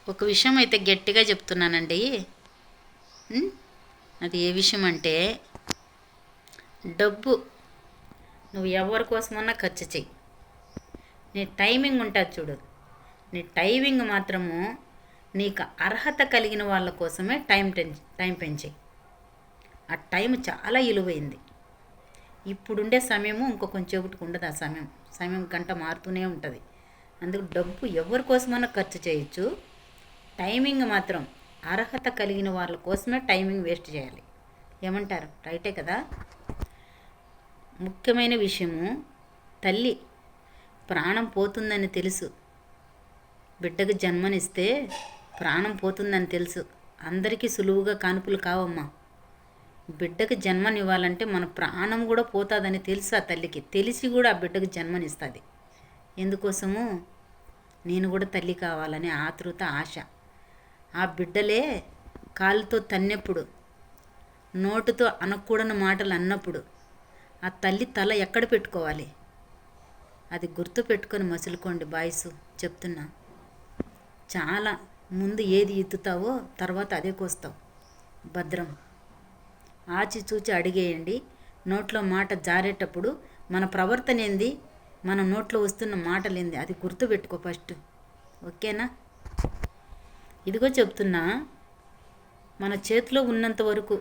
ఒక విషయం అయితే గట్టిగా చెప్తున్నానండి. అది ఏ విషయం అంటే, డబ్బు నువ్వు ఎవరి కోసమన్నా ఖర్చు చెయ్యి. నీ టైమింగ్ ఉంటుంది చూడు, నీ టైమింగ్ మాత్రము నీకు అర్హత కలిగిన వాళ్ళ కోసమే టైం పెంచేయి. ఆ టైం చాలా విలువైంది. ఇప్పుడుండే సమయము ఇంకో కొంచెంసేపటికి ఉండదు. ఆ సమయం గంట మారుతూనే ఉంటుంది. అందుకు డబ్బు ఎవరి కోసమన్నా ఖర్చు చేయొచ్చు. టైమింగ్ మాత్రం అర్హత కలిగిన వాళ్ళ కోసమే టైమింగ్ వేస్ట్ చేయాలి. ఏమంటారు? రైటే కదా. ముఖ్యమైన విషయము, తల్లి ప్రాణం పోతుందని తెలుసు, బిడ్డకు జన్మనిస్తే ప్రాణం పోతుందని తెలుసు. అందరికీ సులువుగా కానుపులు కావమ్మా. బిడ్డకు జన్మనివ్వాలంటే మన ప్రాణం కూడా పోతుందని తెలుసు ఆ తల్లికి. తెలిసి కూడా ఆ బిడ్డకు జన్మనిస్తుంది. ఎందుకోసము? నేను కూడా తల్లి కావాలని ఆతృత, ఆశ. ఆ బిడ్డలే కాలుతో తన్నెప్పుడు, నోటుతో అనకూడని మాటలు అన్నప్పుడు ఆ తల్లి తల ఎక్కడ పెట్టుకోవాలి? అది గుర్తు పెట్టుకొని మసులుకోండి బాయ్స్, చెప్తున్నా. చాలా ముందు ఏది ఎత్తుతావో తర్వాత అదే కోస్తావు. భద్రం. ఆచిచూచి అడిగేయండి. నోట్లో మాట జారేటప్పుడు మన ప్రవర్తన ఏంది, మన నోట్లో వస్తున్న మాటలు ఏంది, అది గుర్తుపెట్టుకో ఫస్ట్. ఓకేనా? ఇదిగో చెప్తున్నా, మన చేతిలో ఉన్నంత వరకు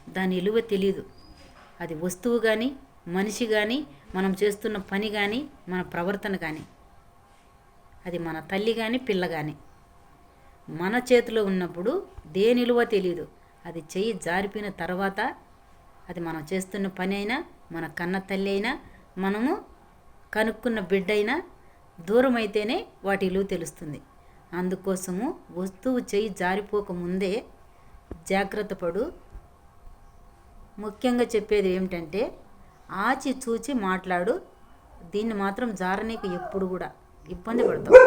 దాని విలువ తెలియదు. అది వస్తువు కానీ, మనిషి కానీ, మనం చేస్తున్న పని కానీ, మన ప్రవర్తన కానీ, అది మన తల్లి కానీ, పిల్ల కానీ. మన చేతిలో ఉన్నప్పుడు దేని విలువ తెలియదు. అది చెయ్యి జారిపోయిన తర్వాత, అది మనం చేస్తున్న పని అయినా, మన కన్న తల్లి అయినా, మనము కనుక్కున్న బిడ్డ అయినా, దూరం అయితేనే వాటి విలువ తెలుస్తుంది. అందుకోసము వస్తువు చెయ్యి జారిపోకముందే జాగ్రత్త పడు. ముఖ్యంగా చెప్పేది ఏమిటంటే, ఆచి చూచి మాట్లాడు. దీన్ని మాత్రం జారనీకు ఎప్పుడు కూడా ఇబ్బంది పడతావు.